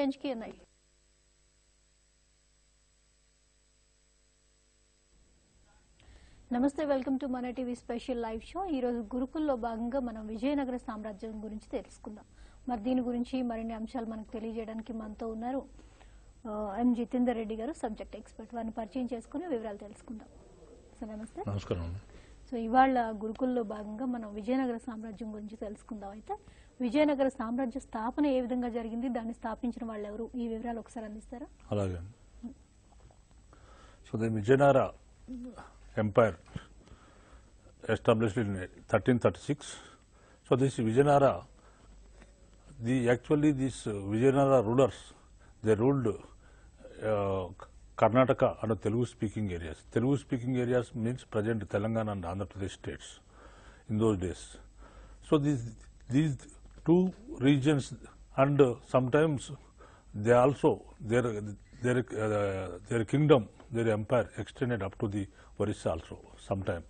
change ki nahi. నమస్తే welcome to MANATV special live show. ఈ రోజు గురుకుల్లో భాగంగా మనం విజయనగర సామ్రాజ్యం గురించి తెలుసుకుందాం. మరి దీని గురించి మరిన్ని అంశాలు మనకు తెలియజేయడానికి మనతో ఉన్నారు ఎం జితేందర్ రెడ్డి గారు, సబ్జెక్ట్ ఎక్స్పర్ట్. వారిని పరిచయం చేసుకుని వివరాలు తెలుసుకుందాం. సో నమస్తే. నమస్కారం. సో ఇవాళ గురుకుల్లో భాగంగా మనం విజయనగర సామ్రాజ్యం గురించి తెలుసుకుందాం. అయితే విజయనగర సామ్రాజ్య స్థాపన ఏ విధంగా జరిగింది, దాన్ని స్థాపించిన వాళ్ళు ఎవరు, ఈ వివరాలు ఒకసారి అందిస్తారా? అలాగే. So the Vijayanagara empire established in 1336. So this Vijayanagara, actually these Vijayanagara rulers, they ruled Karnataka and Telugu speaking areas. Telugu speaking areas means present Telangana and Andhra Pradesh states in those days. So these two regions, and sometimes they also their kingdom, their empire extended up to the Orissa also sometimes.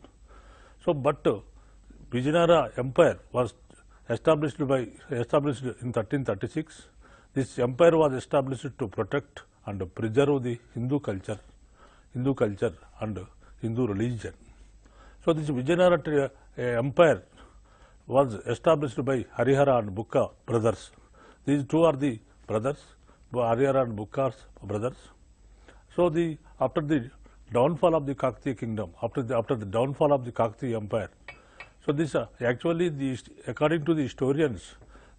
So, but Vijayanagara empire was established in 1336. This empire was established to protect and preserve the Hindu culture and Hindu religion. So, this Vijayanagara empire was established by Harihara and Bukka brothers. These two are the brothers, Harihara and Bukka's brothers. So, after the downfall of the Kakatiya kingdom, after the downfall of the Kakatiya empire, so this actually according to the historians,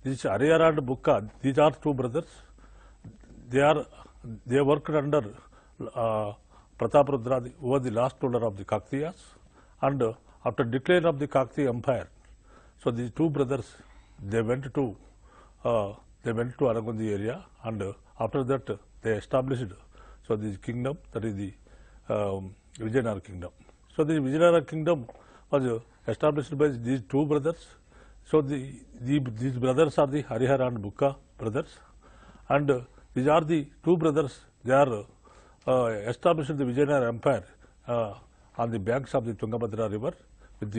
this Harihara and Bukka, these are two brothers. They worked under Prataparudra, who was the last ruler of the Kakatiyas, and after decline of the Kakatiya empire, so these two brothers, they went to Anagundi area, and after that they established this kingdom, that is the Vijayanagara kingdom. So the Vijayanagara kingdom was established by these two brothers. So these brothers are the Harihara and Bukka brothers, and these are the two brothers. They are established the Vijayanagara empire on the banks of the Tungabhadra river with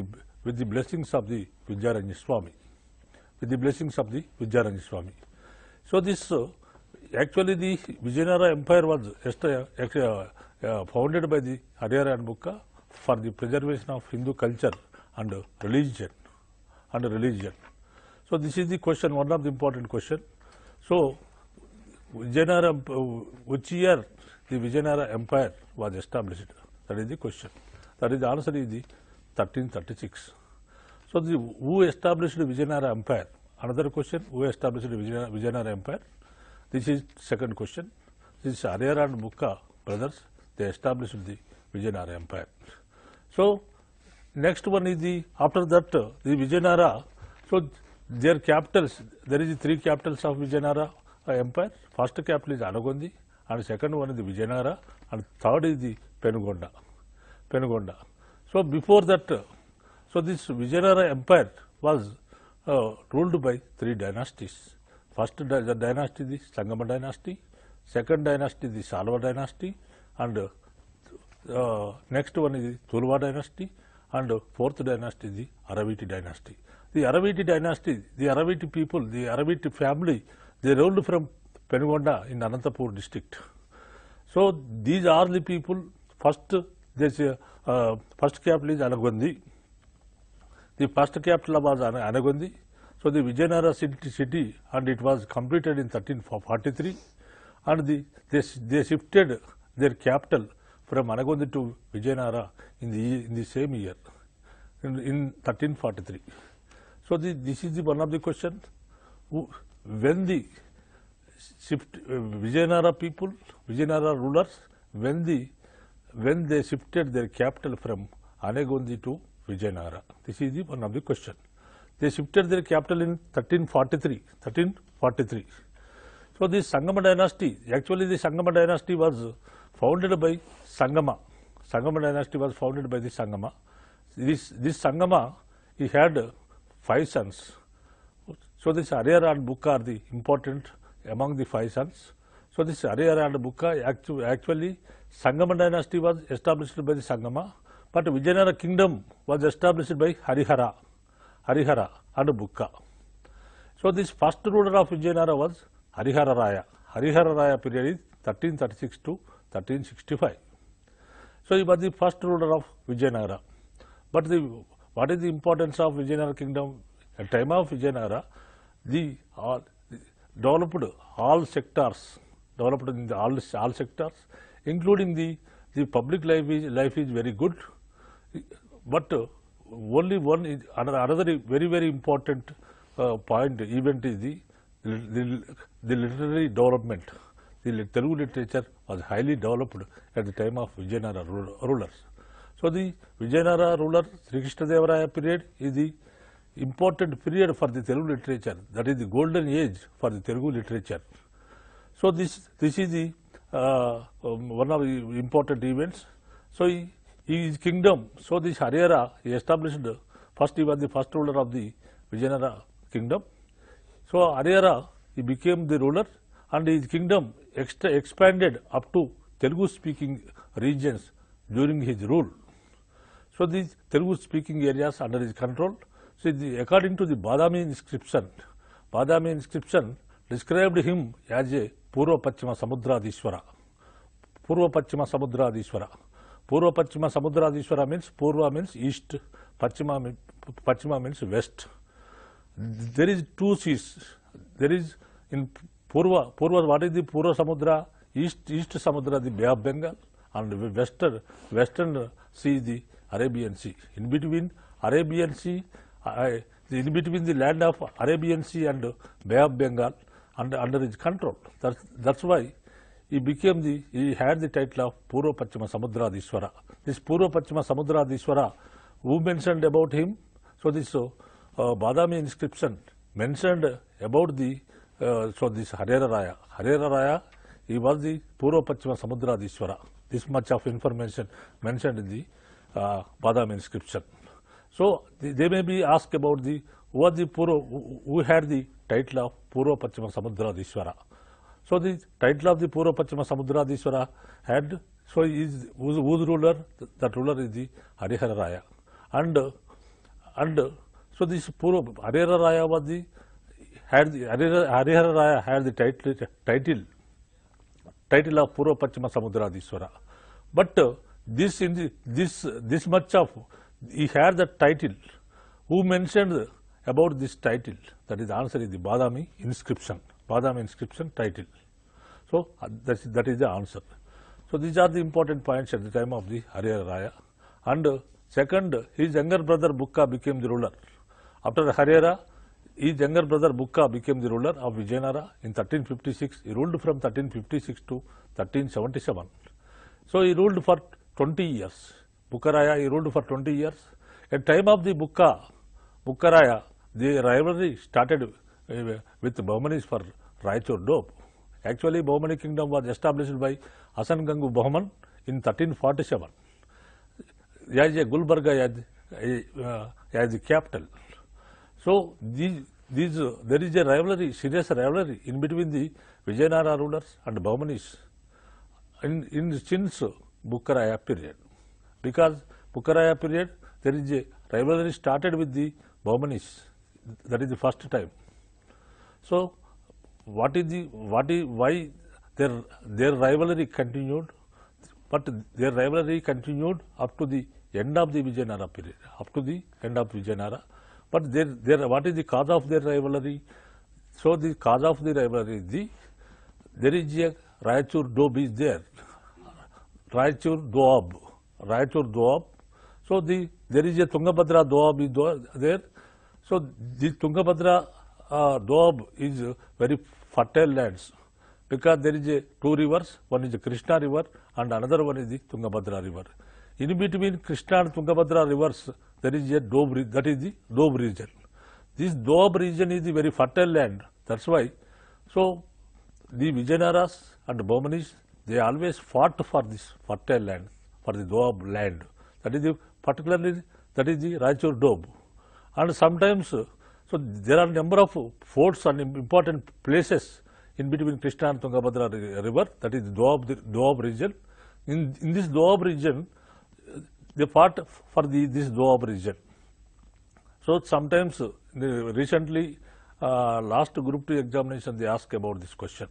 the blessings of the Vijayanagara Swami. So this actually the Vijayanagara empire was founded by the Harihara and Bukka for the preservation of Hindu culture and religion. So this is the question, one of the important question. So Vijayanagara, which year the Vijayanagara empire was established? That is the question. That is the answer is the 1336. So who established the Vijayanagara empire? Another question, who established the Vijayanagara empire? This is second question. This is Harihara and Bukka brothers. They established the Vijayanagara empire. So next one is after that the Vijayanagara. So their capitals, there is three capitals of Vijayanagara empire. First capital is Anagundi, and second one is the Vijayanagara, and third is the Penugonda. So before that, so this Vijayanagara empire was ruled by three dynasties. First dynasty is the Sangama dynasty, second dynasty is the Salva dynasty, and next one is the Tuluva dynasty, and fourth dynasty is the Araviti dynasty. The Araviti dynasty, the Araviti people, the Araviti family, they ruled from Penugonda in Anantapur district. So these are the people. First capital is Anagundi. The first capital was Anagundi. So the Vijayanagara city, and it was completed in 1343, and they shifted their capital from Anagundi to Vijayanagara in the same year, in 1343. So this is one of the questions. When the Vijayanagara people, Vijayanagara rulers, when they shifted their capital from Anagundi to Vijayanagara, this is one of the question. They shifted their capital in 1343. So this Sangama dynasty, actually the Sangama dynasty was founded by Sangama. Sangama dynasty was founded by the Sangama. This Sangama, he had 5 sons. So this Harihara and Bukka are the important among the 5 sons. So this Harihara and Bukka, actually Sangama dynasty was established by the Sangama, but Vijayanagara kingdom was established by Harihara and Bukka. So this first ruler of Vijayanagara was Harihara Raya. Harihara Raya period is 1336 to 1365. So he was the first ruler of Vijayanagara. But what is the importance of Vijayanagara kingdom? At time of Vijayanagara, developed all sectors, developed in all sectors, including the public life is very good. But only one is another very important event is the literary development. The Telugu literature was highly developed at the time of Vijayanagara rulers. So the Vijayanagara ruler Sri Krishnadevaraya period is the important period for the Telugu literature. That is the golden age for the Telugu literature. So this is the one of the important events. So his kingdom. So this Harihara he established first. He was the first ruler of the Vijayanagara kingdom. So Harihara he became the ruler, and his kingdom expanded up to Telugu speaking regions during his rule. So these Telugu speaking areas under his control. So according to the Badami inscription described him as a Purva Pachima Samudradishwara. Purva Pachima Samudradishwara. Purva Pachima Samudradishwara means Purva means east, Pachima means west. There is two seas. There is in Purva, what is the Purva Samudra? East Samudra, the Bay of Bengal, and western sea is the Arabian Sea. In between Arabian Sea, in between the land of Arabian Sea and Bay of Bengal, under his control. That's why he had the title of Purva Pachima Samudradishwara. This Purva Pachima Samudradishwara, who mentioned about him? So this Badami inscription mentioned about this Harihara Raya. Harihara Raya, he was the Purva Pachima Samudradishwara. This much of information mentioned in the Badami inscription. So they may be asked about who had the title of Purva Pachima Samudradishwara. So the title of the Purva Pachima Samudradishwara had, so whose ruler? That ruler is the Harihara Raya. And so this Harihara Raya Harihara Raya had the title of Purva Pachima Samudradishwara. But this much of he had the title. Who mentioned about this title? That is the answer is the Badami inscription. Badami inscription title. So that is the answer. So these are the important points at the time of the Harihara Raya. And second, his younger brother Bukka became the ruler. After Harihara, his younger brother Bukka became the ruler of Vijayanagara in 1356. He ruled from 1356 to 1377. So he ruled for 20 years. Bukkaraya, he ruled for 20 years. At time of the Bukkaraya, the rivalry started with Bahmanis for Raichur Doab. Actually, Bahmani kingdom was established by Hasan Gangu Bahman in 1347. As a Gulbarga as the capital. So there is a rivalry, serious rivalry in between the Vijayanagara rulers and Bahmanis since Bukkaraya period. Because Bukkaraya period, there is a rivalry started with the Bahmanis. That is the first time. So why their rivalry continued? But their rivalry continued up to the end of the Vijayanagara period. Up to the end of Vijayanagara. But what is the cause of their rivalry? So the cause of the rivalry is there is a Raichur Doab is there. Raichur Doab. So there is a Tungabhadra Doab is there. So the Tungabhadra Doab is very fertile lands because there is two rivers. One is the Krishna river and another one is the Tungabhadra river. In between Krishna and Tungabhadra rivers, there is a Doab, that is the Doab region. This Doab region is a very fertile land. That's why. So the Vijayanagaras and Bahmanis, they always fought for this fertile land, for the Doab land. That is particularly that is the Raichur Doab. And sometimes, so there are a number of forts and important places in between Krishna and Tungabhadra river. That is the Doab region. In this Doab region, they fought for this Doab region. So sometimes recently, last group 2 examination, they ask about this question.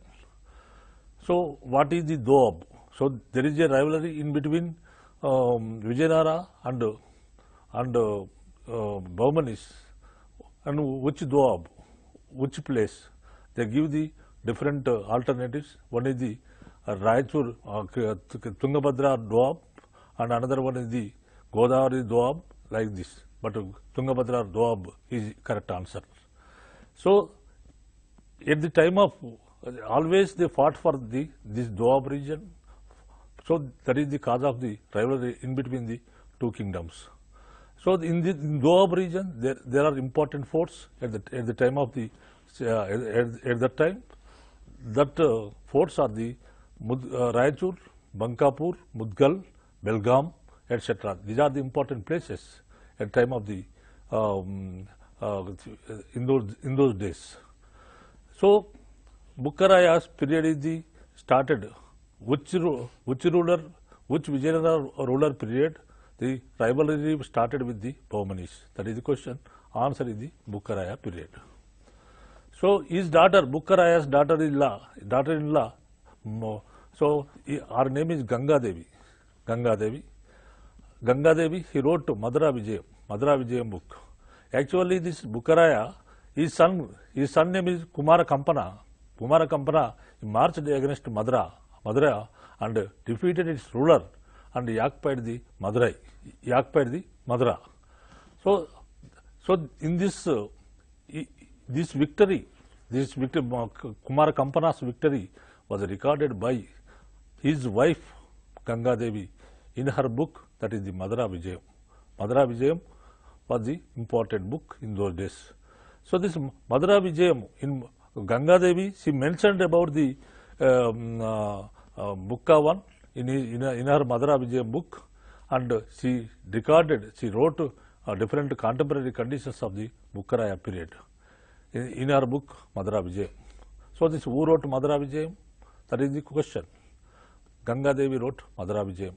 So what is the Doab? So there is a rivalry in between Vijayanagara and Bahmanis, and which Doab, which place? They give the different alternatives. One is the Raichur Tungabhadra Doab, and another one is the Godavari Doab, like this. But Tungabhadra Doab is correct answer. So at the time of, always they fought for this Doab region. So that is the cause of the rivalry in between the two kingdoms. So in the Doab region, there are important forts at the time of the at that time. That forts are the Raichur, Bankapur, Mudgal, Belgaum, etc. These are the important places at the time of the in those days. So Bukkaraya's period is the started. Which Vijayanagara ruler period? The rivalry started with the Bahmanis. That is the question. Answer is the Bukkaraya period. So his daughter, Bukkaraya's daughter-in-law, so her name is Ganga Devi. Ganga Devi, he wrote Madara Vijayam book. Actually, this Bukkaraya, his son name is Kumara Kampana. Kumara Kampana, he marched against Madara and defeated its ruler and he occupied the Madurai. He occupied the Madura. So in this victory, Kumara Kampana's victory was recorded by his wife Ganga Devi in her book, that is the Madara Vijayam. Madara Vijayam was the important book in those days. So this Madara Vijayam, in Ganga Devi, she mentioned about the Bukka one in her Madara Vijayam book, and she wrote different contemporary conditions of the Bukkaraya period in her book Madara Vijayam. So this who wrote Madara Vijayam? That is the question. Ganga Devi wrote Madara Vijayam.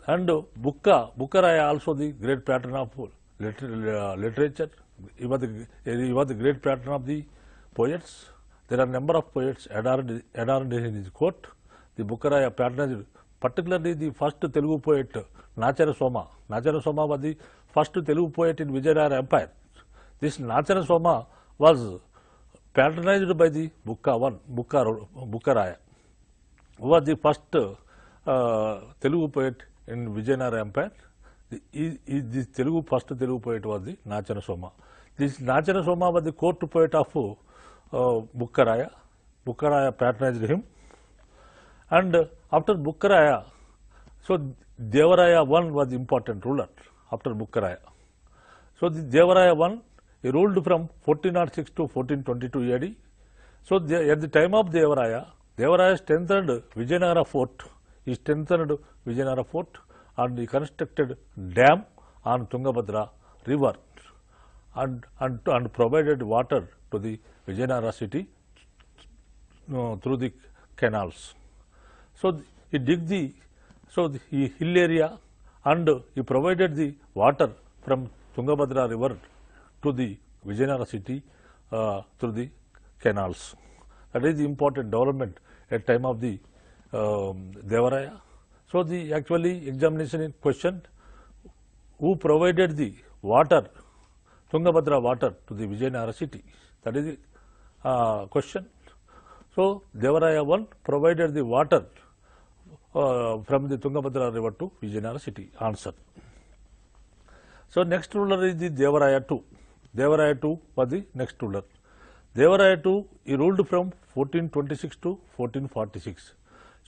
And Bukkaraya also the great patron of literature. He was the great patron of the poets. There are a number of poets adorned in his court. The Bukkaraya patronage, particularly the first Telugu poet Nachara Soma. Nachara Soma was the first Telugu poet in Vijayanagara Empire. This Nachara Soma was patronized by the Bukkaraya, who was the first Telugu poet in Vijayanagara Empire. This first Telugu poet was the Nachara Soma. This Nachara Soma was the court poet of Bukkaraya. Bukkaraya patronized him. And after Bukkaraya, so Devaraya I was the important ruler after Bukkaraya. So the Devaraya I, he ruled from 1406 to 1422 AD. So at the time of Devaraya strengthened Vijayanagara fort. He strengthened Vijayanagara fort and he constructed dam on Tungabhadra river and provided water to the Vijayanagara city through the canals. So he digged the hill area and he provided the water from Tungabhadra river to the Vijayanagara city through the canals. That is the important development at time of the Devaraya. So the actually examination in question, who provided the water, Tungabhadra water to the Vijayanagara city? That is the question. So Devaraya I provided the water from the Tungabhadra river to Vijayanagara city. Answer. So next ruler is the Devaraya II. Devaraya II was the next ruler. Devaraya II, he ruled from 1426 to 1446.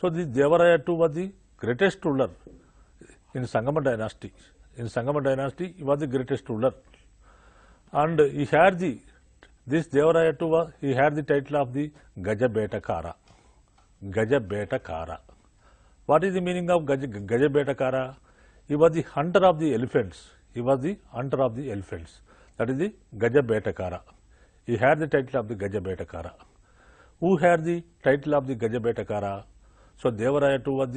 So the Devaraya II was the greatest ruler in Sangama dynasty. In Sangama dynasty, he was the greatest ruler. And he had this Devaraya II, he had the title of the Gajabetakara. Gajabetakara. What is the meaning of Gajabetakara? He was the hunter of the elephants. He was the hunter of the elephants. That is the Gajabetakara. He had the title of the Gajabetakara. Who had the title of the Gajabetakara? So Devaraya II was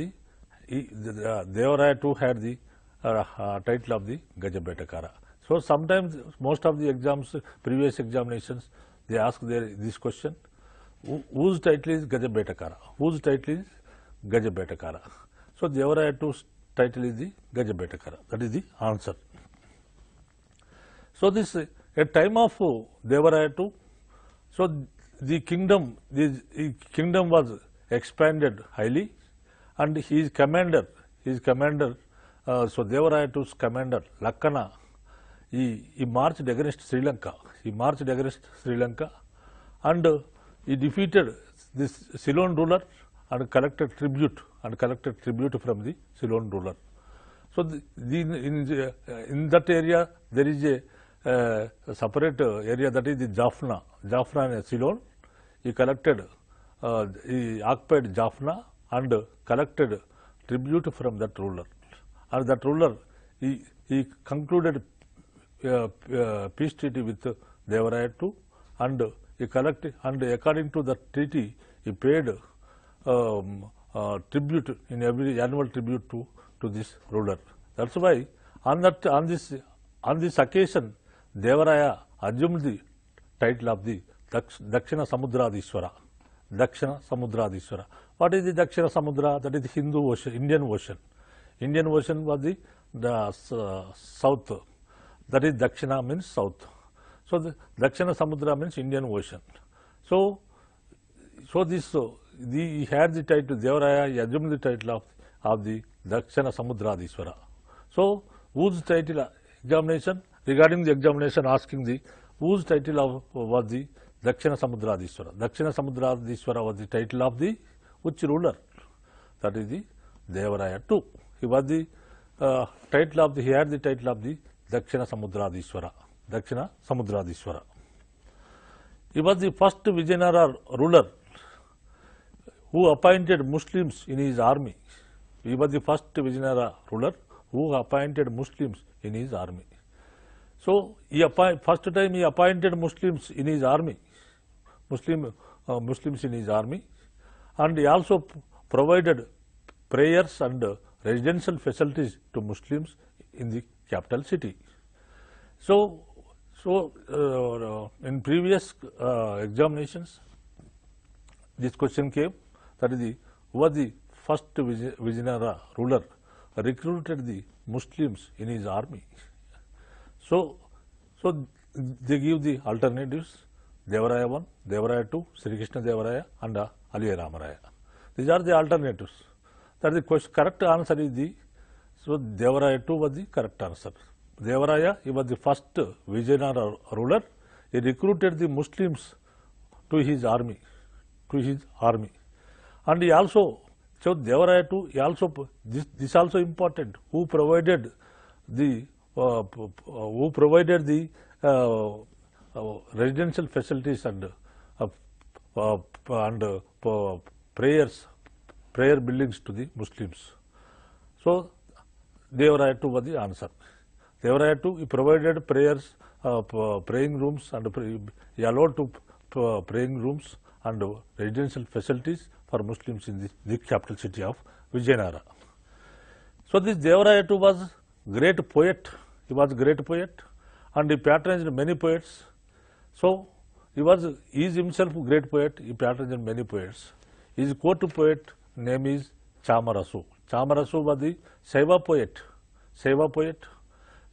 Devaraya II had the title of the Gajabetakara. So sometimes most of the exams, previous examinations, they ask this question. whose title is Gajabetakara? Whose title is Gajabetakara? So Devaraya II's title is the Gajabetakara. That is the answer. So this at time of Devaraya II, so the kingdom was expanded highly, and his commander, so Devaraya II's commander Lakkana, he marched against Sri Lanka. And he defeated this Ceylon ruler and collected tribute from the Ceylon ruler. So in that area there is a separate area, that is the Jaffna and Ceylon. He occupied Jaffna and collected tribute from that ruler. And that ruler, he concluded peace treaty with Devaraya II, and he collected, and according to the treaty, he paid tribute in every annual tribute to this ruler. That's why on this occasion, Devaraya assumed the title of the Dakshina Samudradishwara. What is the Dakshina Samudra? That is the Hindu Ocean, Indian Ocean. Indian Ocean was the south. That is Dakshina means south. So the Dakshina Samudra means Indian Ocean. So he had the title, Devaraya, he assumed the title of the Dakshina Samudradishwara. So whose title examination, regarding the examination asking whose title was the Dakshina Samudradishwara. Dakshina Samudradishwara was the title of the which ruler? That is the Devaraya II. He was the he had the title of the Dakshina Samudradishwara. He was the first Vijayanagara ruler who appointed Muslims in his army. He was the first Vijayanagara ruler who appointed Muslims in his army. So first time he appointed Muslims in his army, Muslims in his army, and he also provided prayers and residential facilities to Muslims in the capital city. So in previous examinations, this question came, that is who was the first Vijayanagara ruler recruited the Muslims in his army. So they give the alternatives: Devaraya I, Devaraya II, Sri Krishna Devaraya, and Aliya Ramaraya. These are the alternatives. That is the question. Correct answer is so Devaraya II was the correct answer. Devaraya, he was the first Vijayanagara ruler. He recruited the Muslims to his army. And he also, so Devaraya II, he also, this also important, who provided the residential facilities and prayer buildings to the Muslims. So Devaraya II was the answer. Devaraya II, he provided prayers, praying rooms, and he allowed to praying rooms and residential facilities for Muslims in the capital city of Vijayanagara. So this Devaraya II was great poet. He was a great poet, and he patronized many poets. So he is himself a great poet. He patronized many poets. His court poet name is Chamarasu. Chamarasu was the Seva poet.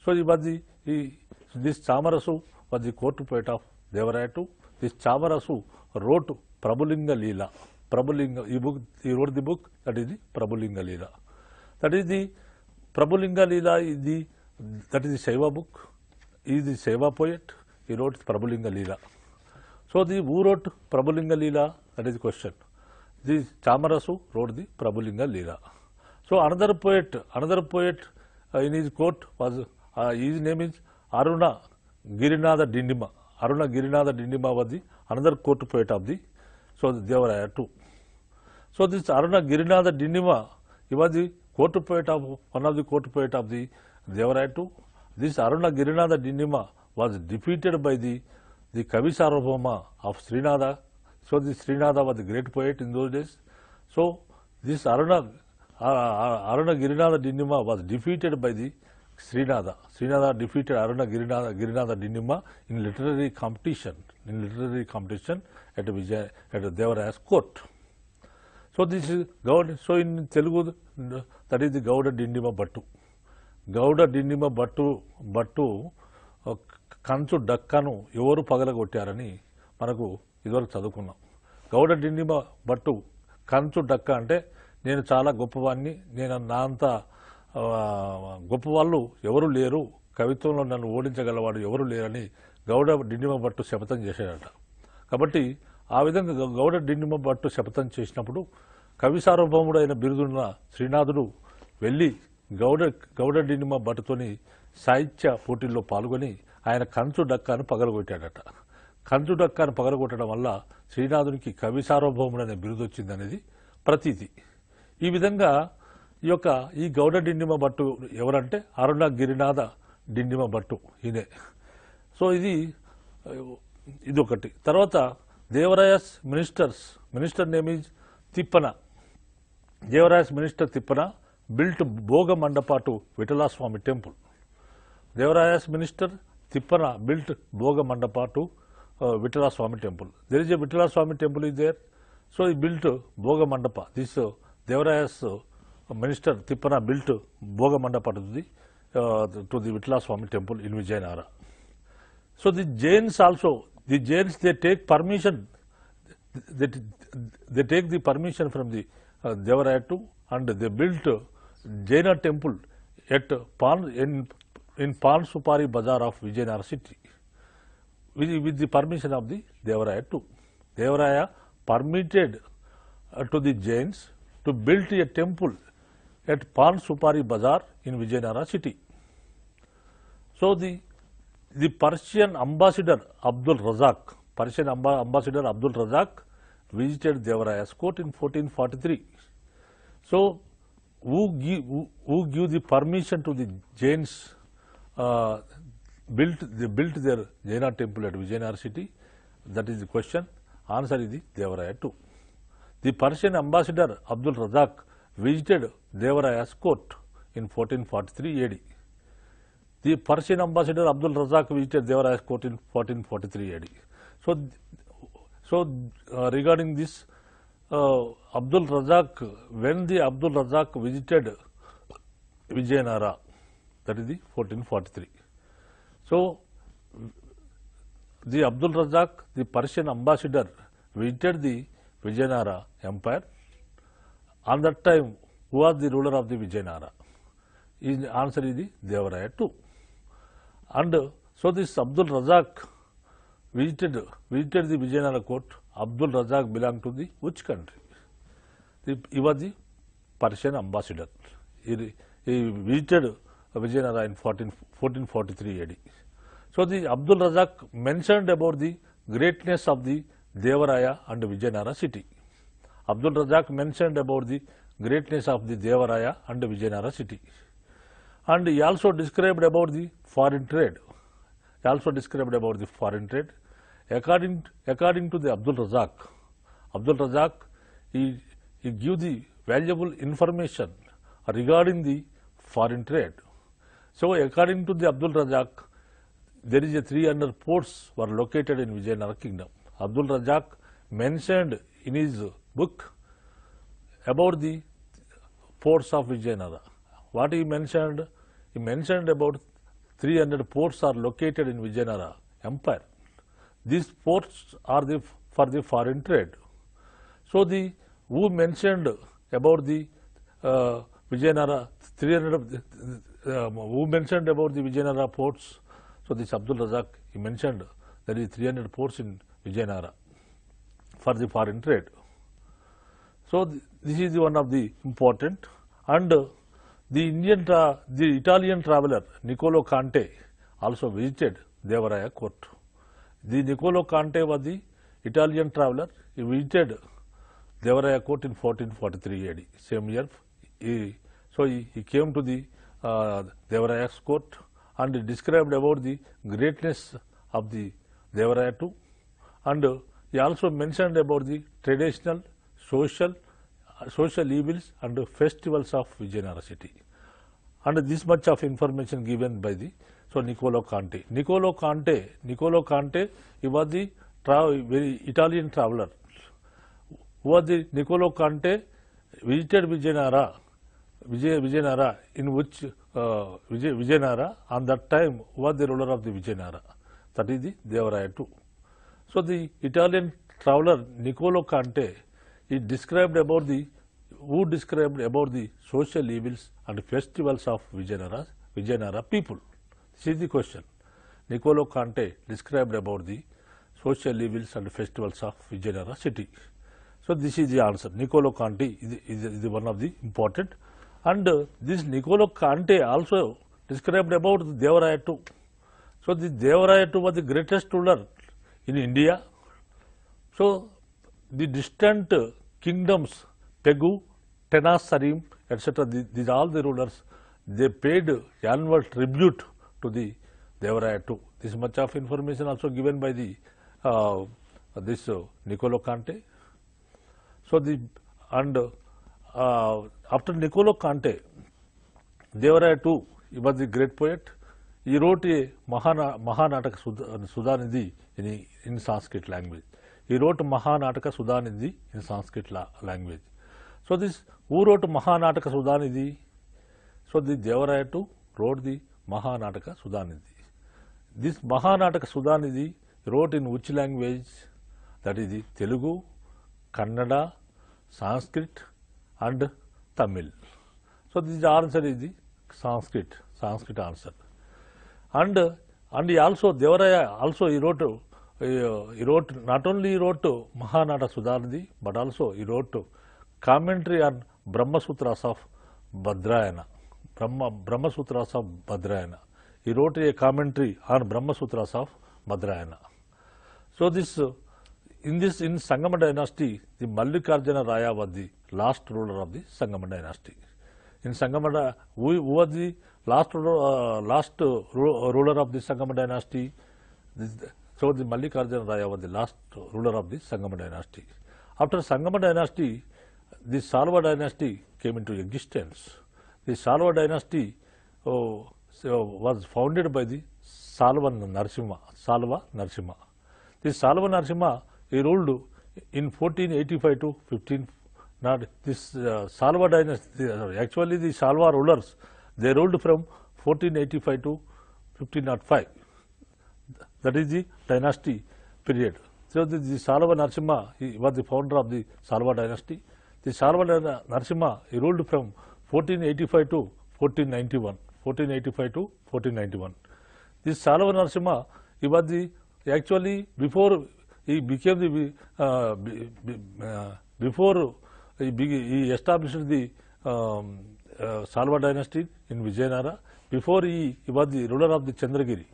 So this Chamarasu was the court poet of Devaraya II. This Chamarasu wrote Prabhulinga Leela. He wrote the book, that is the Prabhulinga Leela. That is the Prabhulinga Leela that is the Seva book. He is the Seva poet. He wrote Prabhulinga Leela. So who wrote Prabhulinga Leela? That is the question. This Chamarasu wrote the Prabhulinga Leela. So another poet in his court was, his name is Aruna Girinatha Dindima. Aruna Girinatha Dindima was the another court poet of the Devaraya II. So this Aruna Girinatha Dindima, he was the court poet of one of the court poet of the Devaraya II. This Aruna Girinatha Dindima was defeated by the Kavi Sarvabhauma of Srinada. So this Srinada was a great poet in those days. So this Aruna Girinatha Dindima was defeated by the Srinada. Srinada defeated Aruna Girinatha Dindima in literary competition. in literary competition at Devaraya's court. So this is Gauda. So in Telugu, that is the Gauda Dindima Battu. Gauda Dindima Battu కంచు డక్కను ఎవరు పగలగొట్టారని మనకు ఇదివరకు చదువుకున్నాం. గౌడ డిండిమ బట్టు కంచు డక్క అంటే నేను చాలా గొప్పవాడిని, నేను నా అంత గొప్పవాళ్ళు ఎవరు లేరు, కవిత్వంలో నన్ను ఓడించగలవాడు ఎవరు లేరని గౌడ డిండిమ బట్టు శపథం చేశాడట. కాబట్టి ఆ విధంగా గౌడ డిండిమ బట్టు శపథం చేసినప్పుడు కవి సార్వభౌముడైన బిరుదున్న శ్రీనాథుడు వెళ్ళి గౌడ డిండిమ బట్టుతోని సాహిత్య పోటీల్లో పాల్గొని ఆయన కంచు డక్కాను పగలగొట్టాడట. కంచు డక్కాను పగలగొట్టడం వల్ల శ్రీనాథునికి కవి సార్వభౌముడనే బిరుదు వచ్చిందనేది ప్రతీతి. ఈ విధంగా ఈ గౌడ డిండిమ భట్టు ఎవరంటే అరుణ గిరినాథ డిండిమ భట్టు ఈయనే. సో ఇది ఒకటి. తర్వాత Devarayas minister name is Tippana. Devarayas minister Tippana built Bhoga Mandapatu Vithalaswamy temple. Devarayas minister Tippana built Bhoga Mandapatu Vithalaswamy temple. There is a Viఠలాస్వామి temple is there. So he built Bhoga మండప. This Devarayas minister Tippana built Bhoga మండప to the Viఠలాస్వామి temple in Vijayanagara. So the Jains also, they take permission, they take the permission from the Devarayatu, and they built Jaina temple at in Pan Supari Bazaar of Vijayanagara city with the permission of the Devaraya too. Devaraya permitted to the Jains to build a temple at Pan Supari Bazaar in Vijayanagara city. So the Persian ambassador Abdul Razak visited Devaraya's court in 1443. So who give the permission to the Jains they built their Jaina temple at Vijayanagara city? That is the question. Answer is the Devaraya too. The Persian ambassador Abdul Razak visited Devaraya's court in 1443 AD. The Persian ambassador Abdul Razak visited Devaraya's court in 1443 AD. So regarding this, Abdul Razak, when the Abdul Razak visited Vijayanagara, that is the 1443. So the Abdul Razak, the Persian ambassador, visited the Vijayanagara empire. On that time, who was the ruler of the Vijayanagara? His answer is the Devaraya too. And so this Abdul Razak visited the Vijayanagara court. Abdul Razak belonged to the which country? He was the Persian ambassador. He visited Vijayanagara in 1443 AD. So the Abdul Razak mentioned about the greatness of the Devaraya and Vijayanagara city. Abdul Razak mentioned about the greatness of the Devaraya and Vijayanagara city. And he also described about the foreign trade. According to the Abdul Razak, he gave the valuable information regarding the foreign trade. So according to the Abdul Razak, there is a 300 ports were located in Vijayanagara kingdom. Abdul Razak mentioned in his book about the ports of Vijayanagara. What he mentioned? He mentioned about 300 ports are located in Vijayanagara empire. These ports are for the foreign trade. So who mentioned about the Vijayanagara 300? Who mentioned about the Vijayanagara ports? So this Abdul Razak, he mentioned there is 300 ports in Vijayanagara for the foreign trade. So this is one of the important. And the Italian traveler Niccolo Conte also visited Devaraya court. The Niccolo Conte was the Italian traveler. He visited Devaraya court in 1443 AD. Same year, he came to the Devaraya's court and described about the greatness of the Devaraya too. And he also mentioned about the traditional, social evils and festivals of Vijayanagara city. And this much of information given by the Niccolo Conte. Niccolo Conte, he was the Italian traveler. Who was the Niccolo Conte visited Vijayanagara, in which Vijayanagara, on that time, was the ruler of the Vijayanagara. That is the Devaraya II. So the Italian traveler Niccolo Conte, he described about the social evils and festivals of Vijayanagara people. This is the question. Niccolo Conte described about the social evils and festivals of Vijayanagara city. So this is the answer. Niccolo Conte is one of the important. And this Niccolo Conte also described about the Devaraya II. So the Devaraya II was the greatest ruler in India. So the distant kingdoms, Tegu, Tenasserim, etc., these all the rulers, they paid annual tribute to the Devaraya II. This much of information also given by the Niccolo Conte. So after Niccolo Conte, Devaraya II, he was a great poet. He wrote a Mahanataka Sudhanidhi in Sanskrit language. He wrote Mahanataka Sudhanidhi in Sanskrit language. So who wrote Mahanataka Sudhanidhi? So the Devaraya II wrote the Mahanataka Sudhanidhi. This Mahanataka Sudhanidhi wrote in which language? That is the Telugu, Kannada, Sanskrit and Tamil. So this answer is the Sanskrit answer. And he also, Devaraya also he wrote not only he wrote Mahanataka Sudhanidhi, but also he wrote commentary on Brahma Sutras of Bhadrayana. Brahma Sutras of Bhadrayana. He wrote a commentary on Brahma Sutras of Bhadrayana. So in Sangama dynasty, the Mallikarjuna Raya was the last ruler of the Sangama dynasty. In Sangama, who was the last ruler of the Sangama dynasty? So the Mallikarjuna Raya was the last ruler of the Sangama dynasty. After Sangama dynasty, the Salva dynasty came into existence. The Salva dynasty was founded by the Salva Narasimha. This Salva Narasimha, he ruled in 1485 to 15. Not this Salva dynasty. Actually, the Salva rulers, they ruled from 1485 to 1505. That is the dynasty period. So the Salva Narasimha, he was the founder of the Salva dynasty. The Salva Narasimha, he ruled from 1485 to 1491. 1485 to 1491. This Salva Narasimha, he was the actually before he became the he established the Salva dynasty in Vijayanagara. Before he was the ruler of the Chandragiri.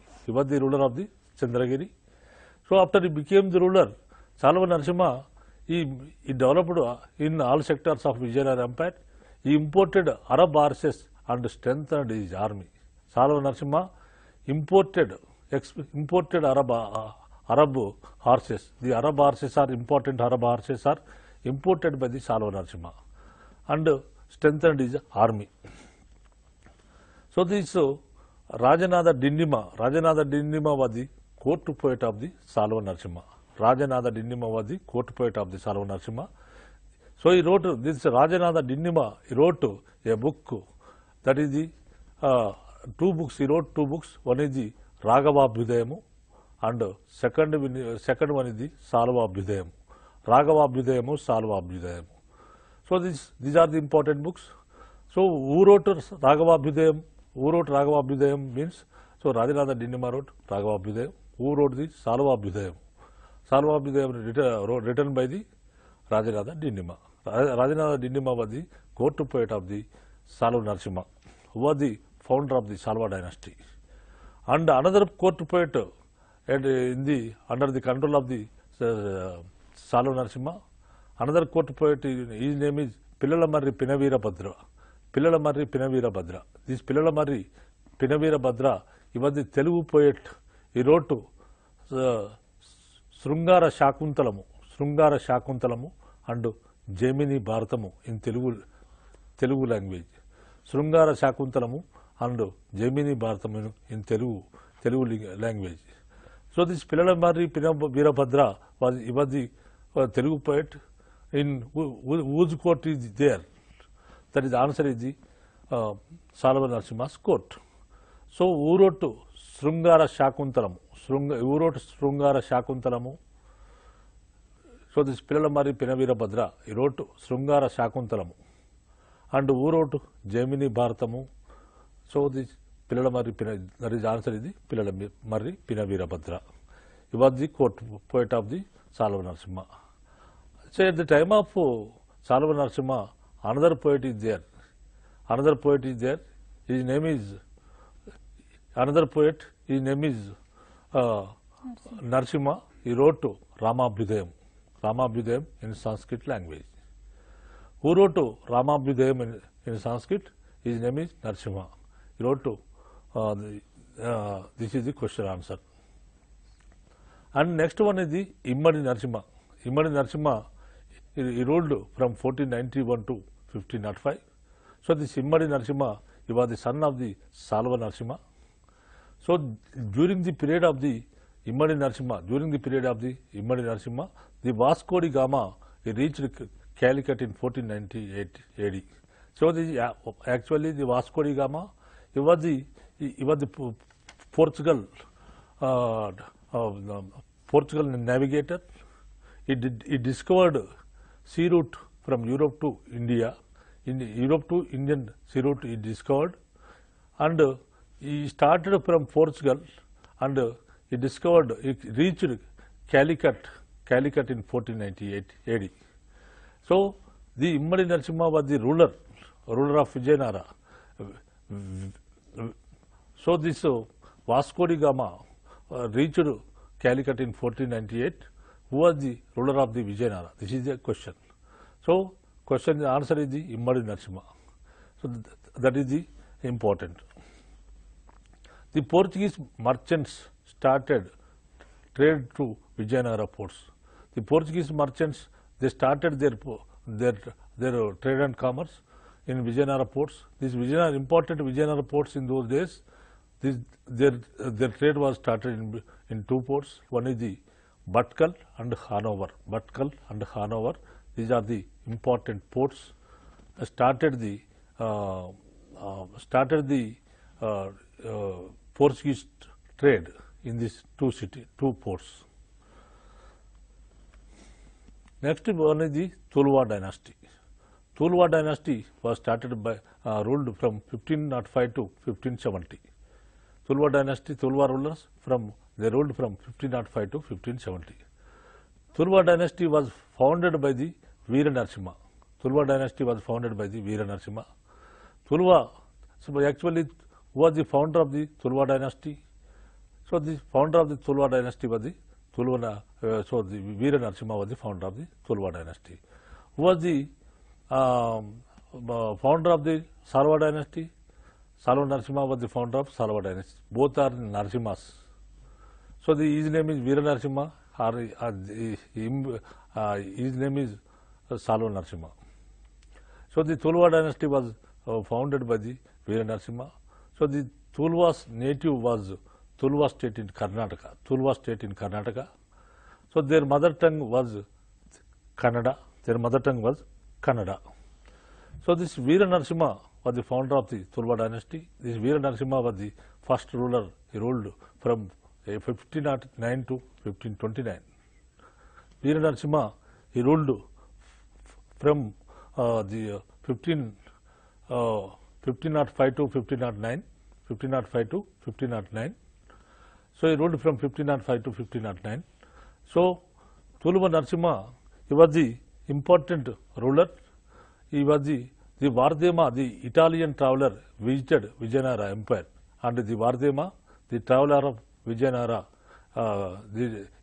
So after he became the ruler, Salva Narasimha, he developed in all sectors of Vijayanagara Empire. He imported Arab horses and strengthened his army. Salva Narasimha imported Arab horses. The Arab horses are important. Arab horses are imported by the Salva Narasimha and strengthened his army. So this Rajanada Dindima was the court poet of the Salva Narasimha. Rajanada Dindima was the court poet of the Salva Narasimha. So he wrote this Rajanada Dindima. He wrote a book. That is the two books. He wrote two books. One is the Raghavabhyudayamu and second one is the Salvabhyudayamu. Raghavabhyudayamu, Salvabhyudayamu. So these are the important books. So who wrote Raghavabhyudayam? Who wrote Raghavabhyudayam means, so Rajanada Dindima wrote Raghavabhyudayam. Who wrote the Salvabhyudayam? Salvabhyudayam written by the Rajanada Dindima. Rajanada Dindima was the court poet of the Salva Narasimha, who was the founder of the Salva dynasty. And another court poet under the control of the Salva Narasimha, another court poet, his name is Pillalamarri Pinavira Bhadra. This Pillalamarri Pinavira Bhadra, he was the Telugu poet. He wrote Srungara Shakuntalamu and Jaimini Bharatamu in Telugu language. Srungara Shakuntalamu and Jaimini Bharatamu in Telugu language. So this Pillalamari Veerabhadra was the Telugu poet. In whose court is there? That is the answer is the Salava Narasimha's court. So who wrote Srungara Shakuntalam? Who wrote Srungara Shakuntalamu? So this Pillalamari Veerabhadra, he wrote Srungara Shakuntalamu. And who wrote Jaimini Bharatamu? So this Pillalamari, that is the answer is the Pillalamari Veerabhadra. He was the court poet of the Salava Narasimha. So at the time of Salava Narasimha, another poet is there. Another poet is there. His name is Narasimha. He wrote Ramabhyudayam. Ramabhyudayam in Sanskrit language. Who wrote Ramabhyudayam in Sanskrit? His name is Narasimha. He wrote this is the question answer. And next one is the Immadi Narasimha. Immadi Narasimha, he ruled from 1491 to 1505. So this Immadi Narasimha, he was the son of the Salava Narasimha. So during the period of the Immadi Narasimha, the Vasco da Gama, he reached Calicut in 1498 AD. So actually the Vasco da Gama, he was the Portugal navigator. He discovered sea route from Europe to India. In Europe to Indian sea route he discovered, and he started from Portugal, and he reached Calicut in 1498 AD. So the Immadi Narasimha was the ruler of Vijayanagara. So this Vasco da Gama reached Calicut in 1498. Who was the ruler of the Vijayanagara? This is the question. So the answer is the Immadi Narasimha. So that is the important. The Portuguese merchants started trade through Vijayanagara ports. The Portuguese merchants, they started their trade and commerce in Vijayanagara ports. These important Vijayanagara ports in those days, their trade was started in two ports. One is the Batkal and Hanover. These are the important ports. Started the Portuguese trade in these two ports. Next one is the Tulwa dynasty. Tulwa dynasty was started by ruled from 1505 to 1570. Tulwa dynasty, Tulwa rulers they ruled from 1505 to 1570. Tulwa dynasty was founded by the Veera Narasimha. Tulwa, so actually, who was the founder of the Tulwa dynasty? So the founder of the Tulwa dynasty was the the Veera Narasimha was the founder of the Tulwa dynasty. Who was the founder of the Salava dynasty? Salava Narasimha was the founder of Salava dynasty. Both are Narasimhas. So his name is Veera Narasimha, his name is Salava Narasimha. So the Tulwa dynasty was founded by the Veera Narasimha. So the Tulwa's native was Tulwa state in Karnataka. So their mother tongue was Kannada. So this Veera Narasimha was the founder of the Tulwa dynasty. This Veera Narasimha was the first ruler. He ruled from 1509 to 1529. Veera Narasimha, he ruled from the 1505 to 1509. So he ruled from 1505 to 1509. So Tulwa Narasimha, he was the important ruler. He was the Vardema, the Italian traveler, visited Vijayanagara Empire, and the Vardema, the traveler of Vijayanagara,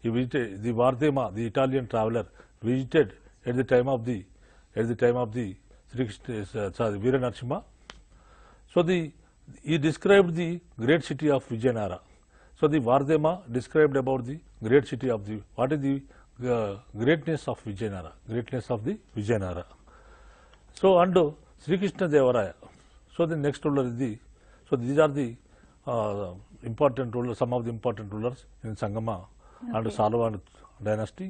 he visited the Vardema, the Italian traveler, visited at the time of the Veera Narasimha. So he described the great city of Vijayanagara. So the Vardema described about the great city of what is the greatness of Vijayanagara. So under Sri Krishna Devaraya. So the next ruler is these are the important rulers, some of the important rulers in Sangama and Okay. Salavan dynasty.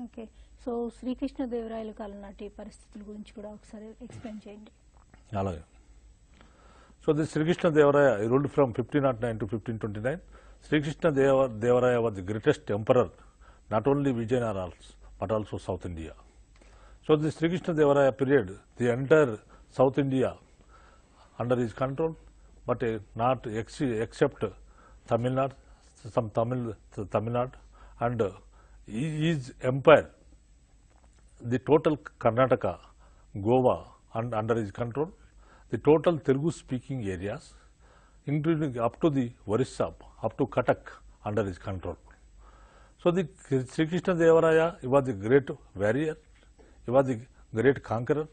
Okay so శ్రీకృష్ణదేవరాయల కాలం నాటి పరిస్థితుల గురించి కూడా ఒకసారి explain చేయండి. Alage. So this Sri Krishna Devaraya ruled from 1509 to 1529. Sri Krishna Devaraya was the greatest emperor, not only Vijayanagara but also South India. So this Sri Krishna Devaraya period, the entire South India under his control, but not except Tamil Nadu, some Tamil Nadu, and his empire, the total Karnataka, Goa, and under his control, the total Telugu speaking areas, including up to the Orissa, up to Cuttack, under his control. So the Sri Krishna Devaraya, he was the great warrior, he was the great conqueror,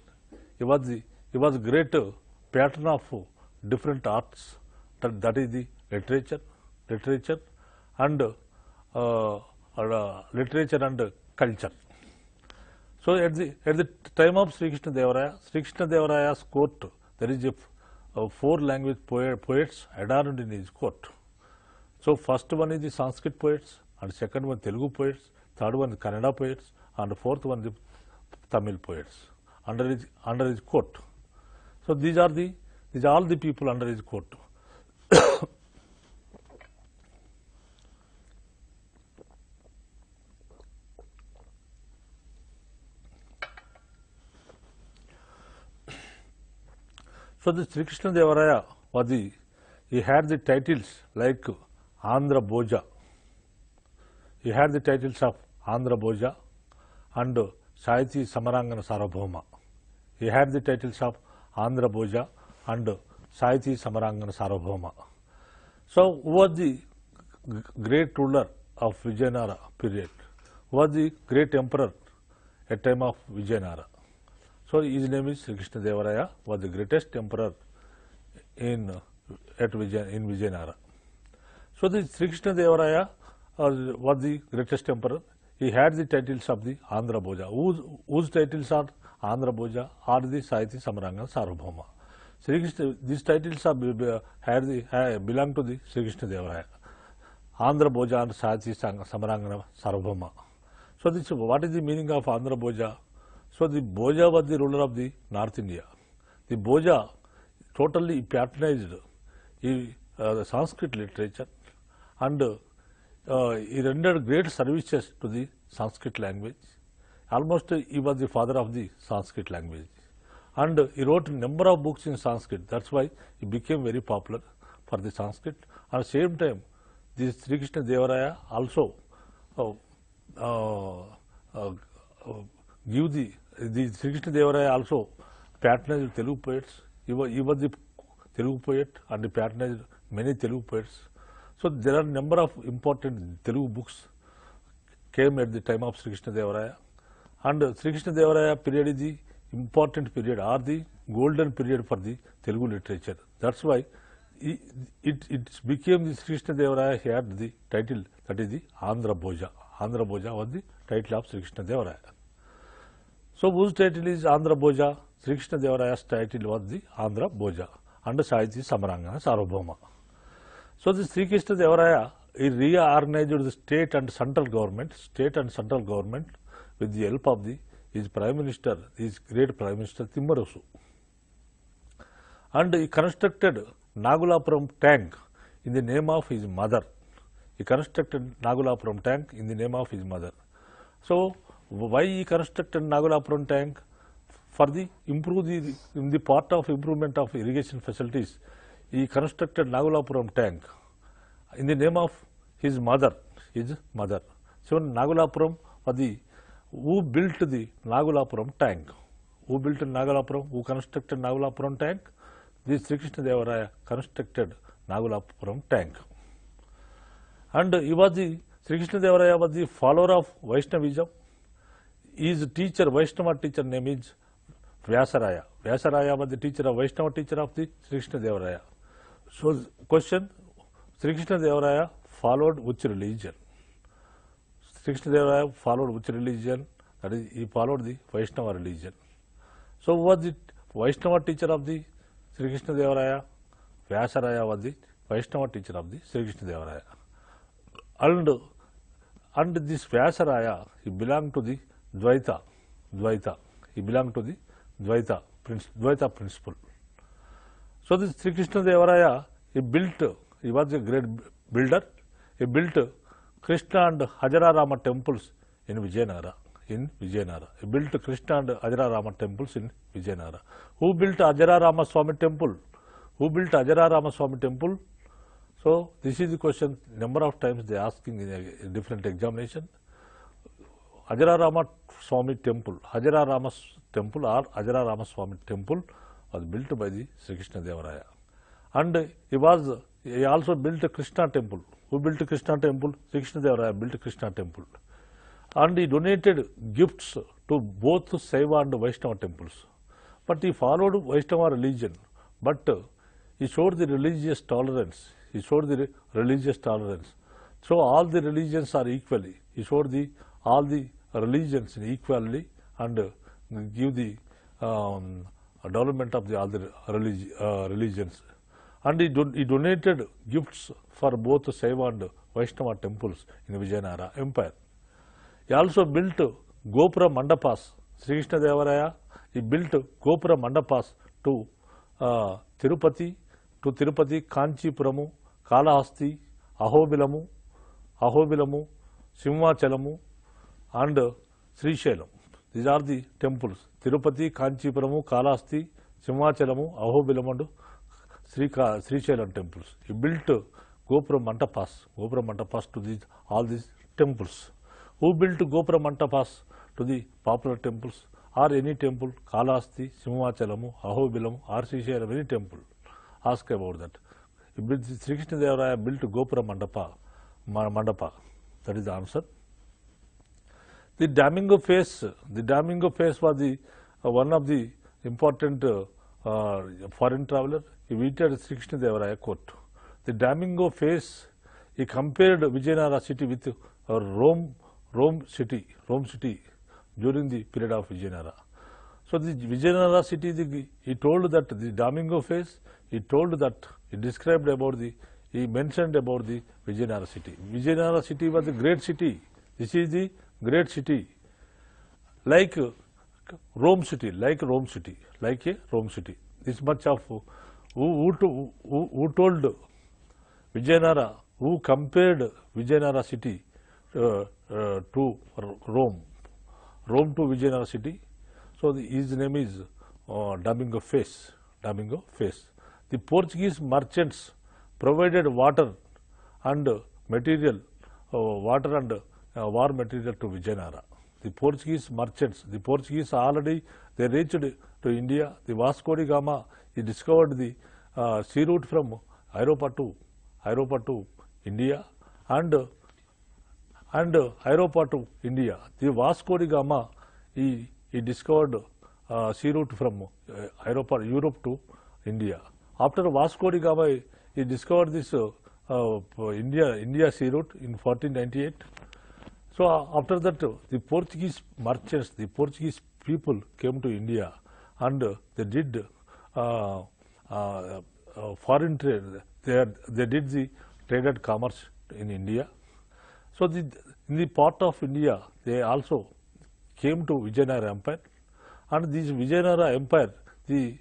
he was great patron of different arts, that is the literature and literature and culture. So at the time of Sri Krishna Devaraya's court, there is a 4 language poets adorned in his court. So first one is the Sanskrit poets, and second one Telugu poets, third one Kannada poets, and fourth one the Tamil poets under his court. So these are all the people under his court. So the Sri Krishna Devaraya he had the titles like Andhra Bhoja. He had the titles of Andhra Bhoja and Sahiti Samarangana Sarvabhauma. He had the titles of Andhra Bhoja and Sahiti Samarangana Sarvabhauma. So who was the great ruler of Vijayanagara period? Who was the great emperor at time of Vijayanagara? So his name is Sri Krishna Devaraya, was the greatest emperor in Vijayanagara. So the Sri Krishna Devaraya was the greatest emperor. He had the titles of the Andhra Bhoja. Whose titles are Andhra Bhoja or the Sahiti Samarangana Sarvabhauma. Sri Krishna, these titles belong to the Sri Krishna Devaraya. Andhra Bhoja and Sahiti Samarangana Sarvabhauma. So this, what is the meaning of Andhra Bhoja? So the Bhoja was the ruler of the North India. The Bhoja totally patronized the Sanskrit literature, and he rendered great services to the Sanskrit language. Almost he was the father of the Sanskrit language, and he wrote a number of books in Sanskrit. That's why he became very popular for the Sanskrit. At the same time, the Sri Krishna Devaraya also the Sri Krishna Devaraya also patronized Telugu poets. He was the Telugu poet and he patronized many Telugu poets. So there are number of important Telugu books came at the time of Sri Krishna Devaraya, and Sri Krishna Devaraya period is the important period or the golden period for the Telugu literature. That's why it became the Sri Krishna Devaraya had the title, that is the Andhra Bhoja. Andhra Bhoja was the title of Sri Krishna Devaraya. So whose title is Andhra Bhoja? Sri Krishna Devaraya's title was the Andhra Bhoja and Sahiti Samarangana Sarvabhauma. So the Sri Krishna Devaraya, he reorganized the state and central government with the help of his prime minister, his great prime minister Timmarasu. And he constructed Nagulapuram tank in the name of his mother. He constructed Nagulapuram tank in the name of his mother. So why he constructed Nagulapuram tank? For the in the part of improvement of irrigation facilities, he constructed Nagulapuram tank in the name of his mother. So Nagulapuram was who built the Nagulapuram tank? Who built Nagulapuram? Who constructed Nagulapuram tank? The Sri Krishna Devaraya constructed Nagulapuram tank. And Sri Krishna Devaraya was the follower of Vaishnavism. His teacher, Vaishnava teacher name is Vyasaraya. Vyasaraya was the teacher of Vaishnava teacher of the Sri Krishna Devaraya. So question, Sri Krishna Devaraya followed which religion? Sri Krishna Devaraya followed which religion? That is, he followed the Vaishnava religion. So who was the Vaishnava teacher of the Sri Krishna Devaraya? Vyasaraya was the Vaishnava teacher of the Sri Krishna Devaraya. And this Vyasaraya, he belonged to the Dvaita. He belonged to the Dvaita principle. So this Sri Krishna Devaraya, he was a great builder. He built Krishna and Hajararama temples in Vijayanagara. He built Krishna and Hajararama temples in Vijayanagara. Who built Hajararama Swami temple? So this is the question. Number of times they are asking in a different examination. Hajararama Swami temple, Hajararama temple or Hajararama Swami temple was built by the Sri Krishna Devaraya. And he also built a Krishna temple. Who built Krishna temple? Sri Krishna Devaraya built Krishna temple. And he donated gifts to both Saiva and Vaishnava temples. But he followed Vaishnava religion. But he showed the religious tolerance. So all the religions are equally. He showed all the religions equally and give the development of all the religions. And he donated gifts for both Saiva and Vaishnava temples in Vijayanagara Empire. He also built Gopura Mandapas. Sri Krishna Devaraya, he built Gopura Mandapas to Tirupati, Kanchipuramu, Kalahasti, Ahobilamu, Simhachalamu and Srisailam. These are the temples. Tirupati, Kanchipuramu, Kalahasti, Simhachalamu, Ahobilamu and Srisailam temples. He built Gopura Mantapas to all these temples. Who built Gopura Mantapas to the popular temples or any temple? Kalahasti, Simhachalamu, Ahobilamu or Srisailam, any temple. Ask about that. Sri Krishna Devaraya built Gopura Mandapa. That is the answer. The Damingo face was the one of the important foreign traveler. He visited Sri Krishna Devaraya court. The Damingo face, he compared Vijayanagara city with Rome city during the period of Vijayanagara. So the Vijayanagara city, he told that the Damingo face, he described about he mentioned about the Vijayanagara city. Vijayanagara city was a great city. This is the great city, like Rome city. This much of who told Vijayanagara, who compared Vijayanagara city to Rome to Vijayanagara city. So his name is Damingo face. The Portuguese merchants provided water and material, war material to Vijayanagara. The Portuguese merchants, already they reached to India. The Vasco da Gama, he discovered the sea route from Europa to India and Europa to India. The Vasco da Gama, he discovered sea route from Europe to India. After Vasco da Gama, he discovered this India sea route in 1498. So after that, the Portuguese merchants, the Portuguese people came to India and they did foreign trade. They did the traded commerce in India. So in the part of India, they also came to Vijayanagara Empire, and this Vijayanagara Empire, they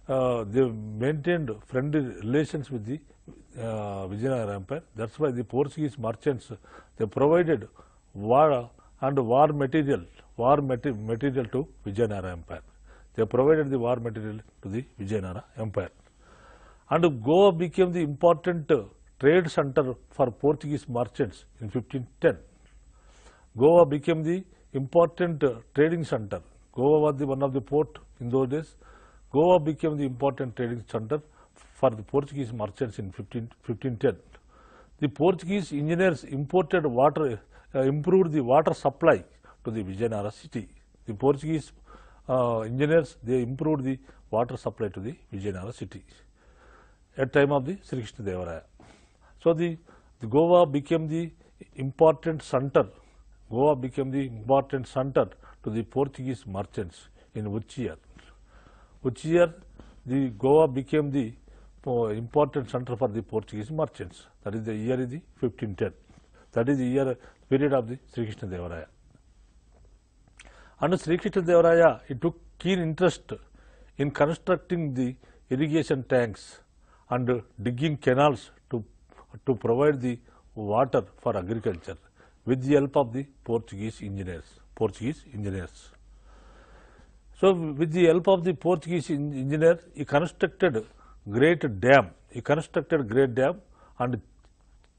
maintained friendly relations with the Vijayanagara Empire. That's why the Portuguese merchants, they provided war material to Vijayanagara Empire. They provided the war material to the Vijayanagara Empire. And Goa became the important trade center for Portuguese merchants in 1510. Goa became the important trading center. Goa was one of the port in those days. Goa became the important trading center for the Portuguese merchants in 1510. The Portuguese engineers improved the water supply to the Vijayanagara city. The Portuguese engineers, they improved the water supply to the Vijayanagara city at time of the Sri Krishna Devaraya. So the Goa became the important center. Goa became the important center to the Portuguese merchants in which year? The Goa became the important center for the Portuguese merchants. That is the year is the 1510. That is the year period of the Sri Krishna Devaraya. And Sri Krishna Devaraya, he took keen interest in constructing the irrigation tanks and digging canals to provide the water for agriculture with the help of the Portuguese engineers. So, with the help of the Portuguese engineer, he constructed great dam. And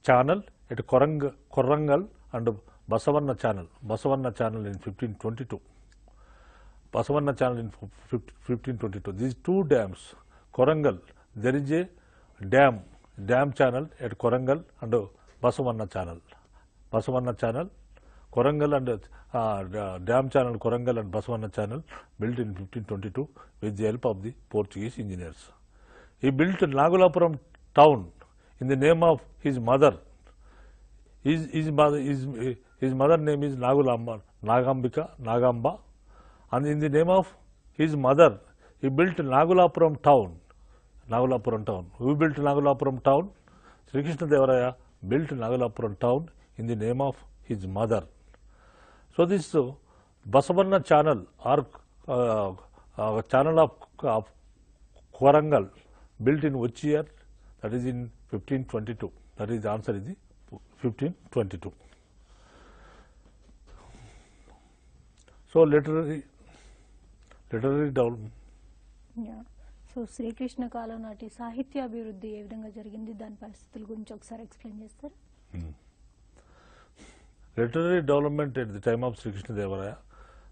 channel at Korangal and Basavanna channel in 1522. Basavanna channel in 1522. These two dams, Korangal, there is a dam channel at Korangal and Basavanna channel. Korangal and dam channel Korangal and Basavanna channel built in 1522 with the help of the Portuguese engineers. He built Nagulapuram town in the name of his mother. His mother name is Nagamba, and in the name of his mother, he built Nagulapuram town. Who built Nagulapuram town? Sri Krishna Devaraya built Nagulapuram town in the name of his mother. So this Basavanna channel or channel of Korangal built in which year? That is in 1522. That is the answer is the 1522. So literary development. Yeah. So Srikrishna కాలం నాటి సాహిత్యాభివృద్ధి ఏ విధంగా జరిగింది దాని పరిస్థితుల గురించి ఒకసారి explain చేస్తారు. Literary development at the time of Sri Krishna Devaraya.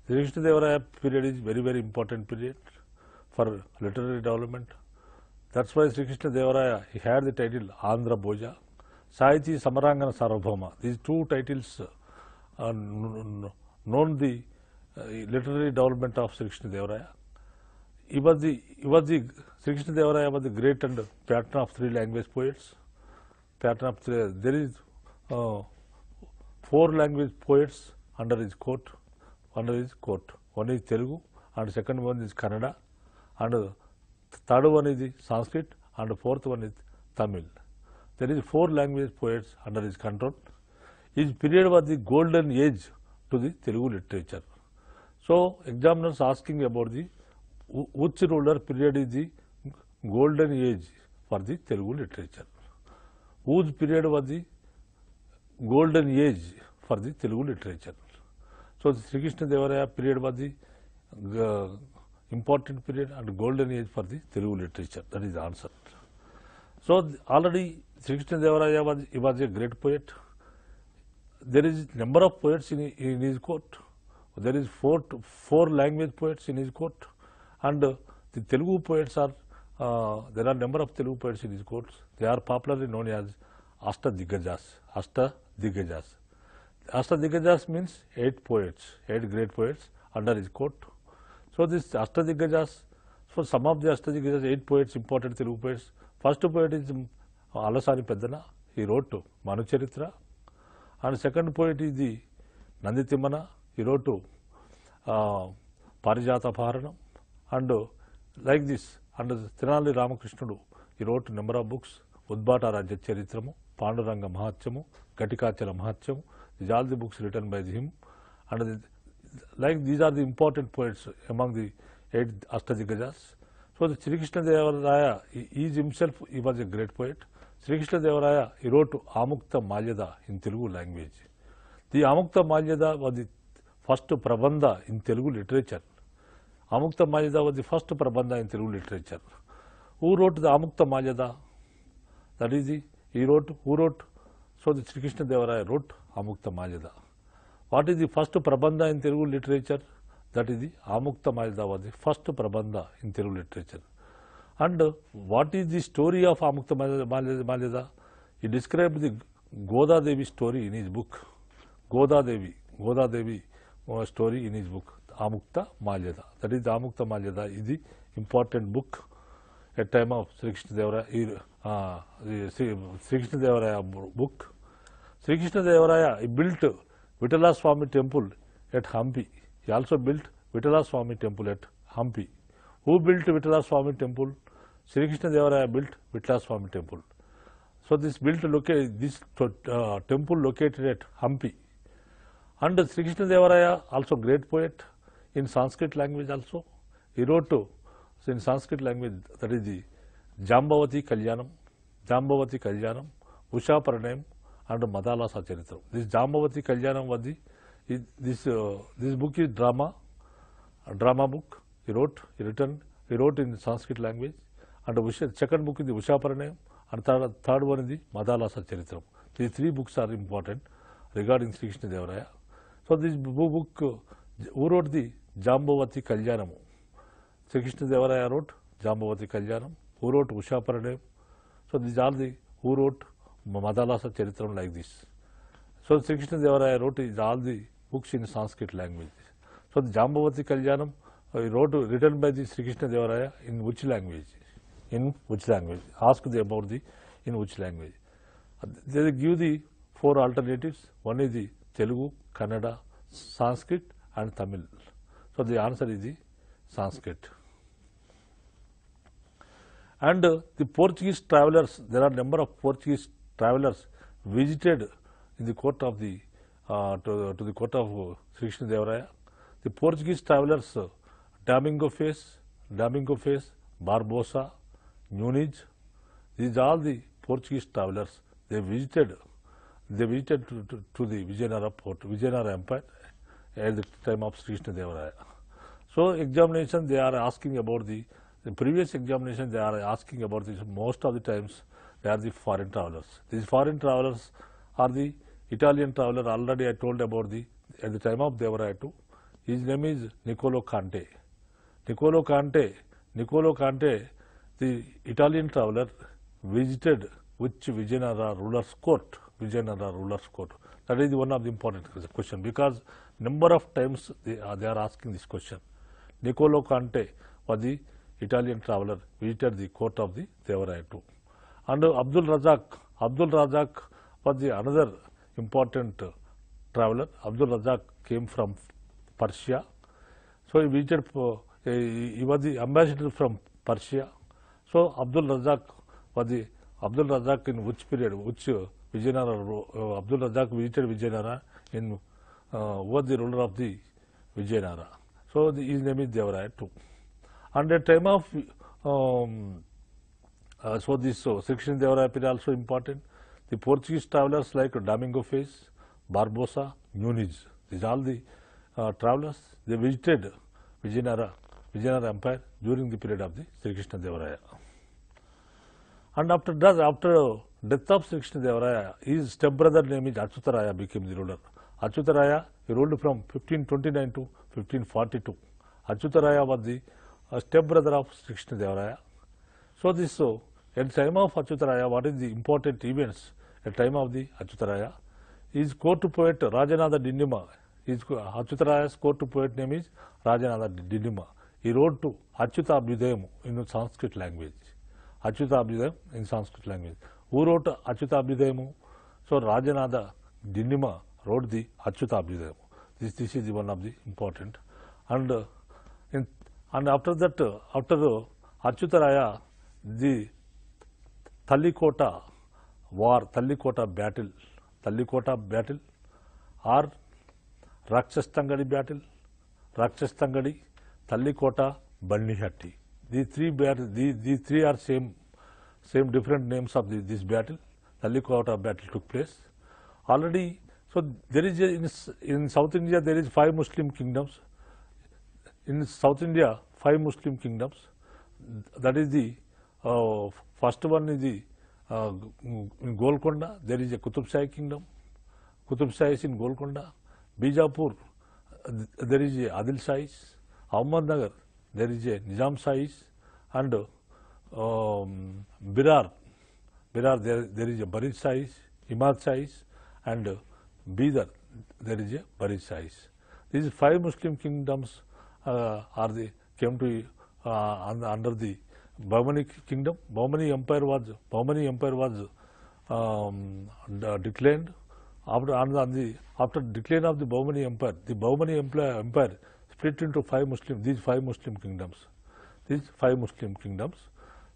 Sri Krishna Devaraya period is very, very important period for literary development. That's why Sri Krishna Devaraya, he had the title Andhra Bhoja, Sahiti Samarangana Sarvabhauma. These two titles known the literary development of Sri Krishna Devaraya. He was the Sri Krishna Devaraya was the great and patron of three language poets. There is 4 language poets under his court. One is Telugu, and second one is Kannada, and third one is Sanskrit, and fourth one is Tamil. There is 4 language poets under his control. His period was the golden age to the Telugu literature. So examiners asking about the which ruler period is the golden age for the Telugu literature. Whose period was the golden age for the Telugu literature? So the Sri Krishna Devaraya period was the important period and golden age for the Telugu literature. That is the answer. So already Sri Krishna Devaraya was a great poet. There is number of poets in his court. There is four language poets in his court, and the Telugu poets are there are number of Telugu poets in his courts. They are popularly known as Ashtadigajas. Ashtadigajas means 8 great poets under his court. So this Ashtadigajas, for some of the Ashtadigajas, 8 poets, important Telugu poets. First poet is Alasani Peddana. He wrote Manucharitra. And second poet is the Nanditimana. He wrote Parijata Paranam. And like this, under Thinali Ramakrishnudu, he wrote a number of books. Udbata Rajya Charitramu, Panduranga Mahatyamu, Gatikachala Mahatyamu. These are all the books written by him. And like these are the important poets among the 8 Ashtadigajas. So the Sri Krishna Devaraya, he himself, he was a great poet. Sri Krishna Devaraya, he wrote Amukta Malyada in Telugu language. The Amukta Malyada was the first Prabandha in Telugu literature. Amukta Malyada was the first Prabandha in Telugu literature. Who wrote the Amukta Malyada? That is who wrote? So the Sri Krishna Devaraya wrote Amukta Malyada. What is the first Prabandha in Telugu literature? That is the Amukta Malyada was the first Prabandha in Telugu literature. And what is the story of Amukta Malyada? He described the Goda Devi story in his book. Goda Devi story in his book, Amukta Malyada. That is the Amukta Malyada is the important book at time of Sri Krishna Devaraya, Sri Krishna Devaraya book. Sri Krishna Devaraya, he built Vitala Swami temple at Hampi. He also built Vitala Swami temple at Hampi. Who built Vitala Swami temple? Sri Krishna Devaraya built Vitla Swami temple. So this temple located at Hampi. And Sri Krishna Devaraya, also great poet in Sanskrit language also. He wrote in Sanskrit language, that is the Jambavati Kalyanam, Usha Paranam, and Madala Sacharitam. This Jambavati Kalyanam was this book is drama book. He wrote in Sanskrit language. And the second book is the Usha Paranam, and third one is the Madala Sacharitam. These three books are important regarding Sri Krishna Devaraya. So this book, who wrote the Jambavati Kalyanam? Sri Krishna Devaraya wrote Jambavati Kalyanam. Who wrote Usha Paranam? So these are the who wrote Madala Sacharitam like this. So Sri Krishna Devaraya wrote all the books in Sanskrit language. So the Jambavati Kalyanam written by the Sri Krishna Devaraya in which language? In which language? Ask about in which language. They give the four alternatives. One is the Telugu, Kannada, Sanskrit and Tamil. So the answer is the Sanskrit. And the Portuguese travelers, there are number of Portuguese travelers visited in the court of the to the court of Sri Krishna Devaraya. The Portuguese travelers, Domingo Face, Barbosa, Nunes, these are all the Portuguese travelers. They visited to the Vijayanagara Empire at the time of Sri Krishna Devaraya. So examination, they are asking about the previous examination, they are asking about this. Most of the times they are the foreign travelers. These foreign travelers are the Italian traveler. Already I told about at the time of Devaraya too. His name is Niccolo Conte. Niccolo Conte, the Italian traveler, visited which Vijayanagara ruler's court. That is one of the important question, because number of times they are asking this question. Niccolo Conte was the Italian traveler, visited the court of the Devaraya too. And Abdul Razak was the another important traveler. Abdul Razak came from Persia. So he visited, he was the ambassador from Persia. So Abdul Razak in which period, which Vijayanagara, Abdul Razak visited Vijayanagara in was the ruler of the Vijayanagara. So his name is Devaraya too. And at the time of Sri Krishna Devaraya period also important. The Portuguese travelers like Domingo Face, Barbosa, Nunes, these are all the travelers. They visited Vijayanagara Empire during the period of the Sri Krishna Devaraya. And after death of Sri Krishna Devaraya, his stepbrother name is Achyutaraya became the ruler. Achyutaraya, he ruled from 1529 to 1542. Achyutaraya was the stepbrother of Sri Krishna Devaraya. So this at the time of Achyutaraya, what is the important events at the time of the Achyutaraya? His court poet Rajanatha Dindima, Achyutaraya's court poet name is Rajanatha Dindima. He wrote to Achyuta Abhyudayam in Sanskrit language. Achyuta Abhyudayam in Sanskrit language. Who wrote Achyuta Abhyudayam? So Rajanatha Dindima wrote the Achyuta Abhyudayam. This is one of the important. And after that, after Achyutaraya, the Tallikota war, Tallikota battle or Rakshastangadi battle, Tallikota, Bannihatti. These three are same different names of this battle. Tallikota battle took place. Already, so there is in South India there is 5 Muslim kingdoms. In South India, 5 Muslim kingdoms. That is the first one is the in Golconda. There is a Qutub Shahi kingdom. Qutub Shahi is in Golconda. Bijapur, there is a Adil Shahis. Ahmednagar, there is a Nizam Shahis. And Birar, there is a Barid Shahis, Imad Shahis. And Bidar, there is a Barid Shahis. These 5 Muslim kingdoms came to under the Bahmani kingdom. Bahmani empire was declined. After decline of the Bahmani empire split into 5 Muslim kingdoms.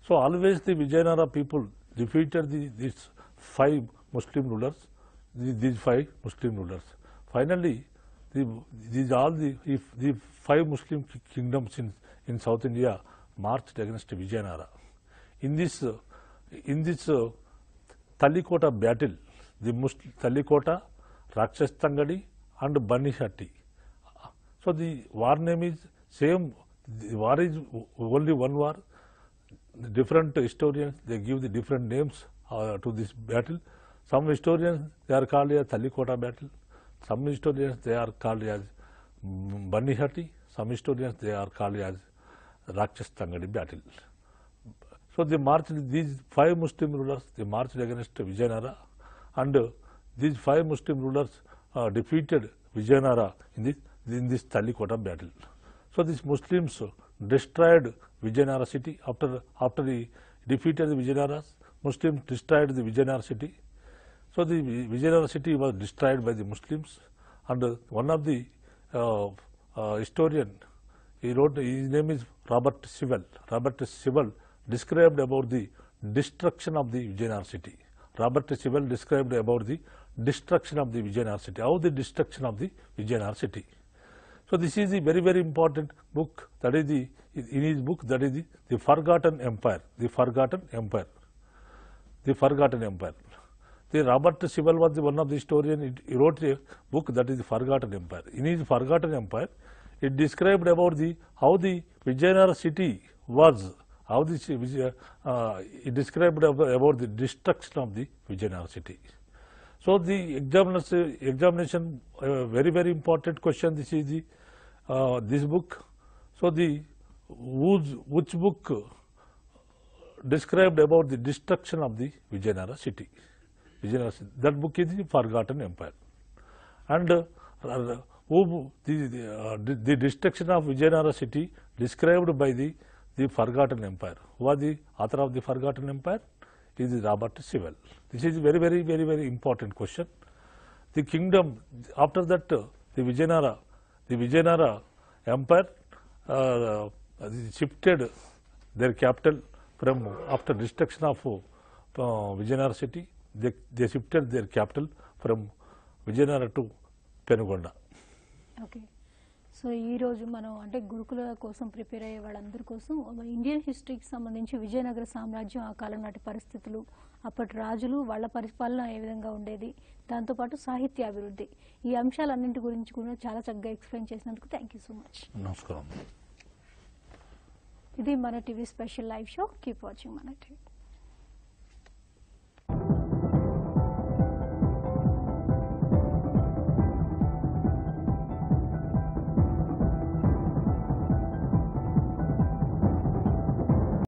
So always the Vijayanagara people defeated these 5 Muslim rulers, these 5 Muslim rulers. Finally, the 5 Muslim kingdoms in South India marched against Vijayanagara. In this Talikota battle, the Talikota, Rakshastangadi and Banihatti. So the war name is same. The war is only one war. The different historians, they give the different names to this battle. Some historians, they are called as Talikota battle. Some historians, they are called as Banihatti. Some historians, they are called as Rakshastangadi battle. So they marched, these 5 Muslim rulers, they marched against Vijayanagara, and these 5 Muslim rulers defeated Vijayanagara in this Talikota battle. So these Muslims destroyed Vijayanagara city. After the defeated the Vijayanagara, Muslims destroyed the Vijayanagara city. So the Vijayanagara city was destroyed by the Muslims, and one of the historian, he wrote, his name is Robert Sewell. Robert Sewell described about the destruction of the Vijayanagara city. Robert Sewell described about the destruction of the Vijayanagara city. How the destruction of the Vijayanagara city. So this is a very, very important book. That is in his book, that is the Forgotten Empire. The Forgotten Empire. The Forgotten Empire. The Robert Sewell was one of the historians. He wrote a book that is the Forgotten Empire. In his Forgotten Empire, it described about how the Vijayanagara city was. How this it described about the destruction of the Vijayanagara city. So the examination very, very important question. This is the this book. So the which book described about the destruction of the Vijayanagara city? That book is the Forgotten Empire. And the destruction of Vijayanagara city described by the Forgotten Empire. Who was the author of the Forgotten Empire? Is Robert Sewell. This is very, very, very, very important question. The kingdom, after that, the Vijayanagara Empire shifted their capital from, after destruction of Vijayanagara city, they shifted their capital from Vijayanagara to Penugonda. Okay. So ఈ రోజు మనం అంటే గురుకుల కోసం prepare అయ్యే వాళ్ళందరి కోసం Indian హిస్టరీకి సంబంధించి విజయనగర సామ్రాజ్యం ఆ కాలం నాటి పరిస్థితులు, అప్పటి రాజులు, వాళ్ళ పరిపాలన ఏ విధంగా ఉండేది, దాంతోపాటు సాహిత్య అభివృద్ధి, ఈ అంశాలన్నింటి గురించి కూడా చాలా చక్కగా ఎక్స్ప్లెయిన్ చేసినందుకు థ్యాంక్ యూ సో మచ్. నమస్కారం. ఇది మన TV special live show. Keep watching మన టీవీ.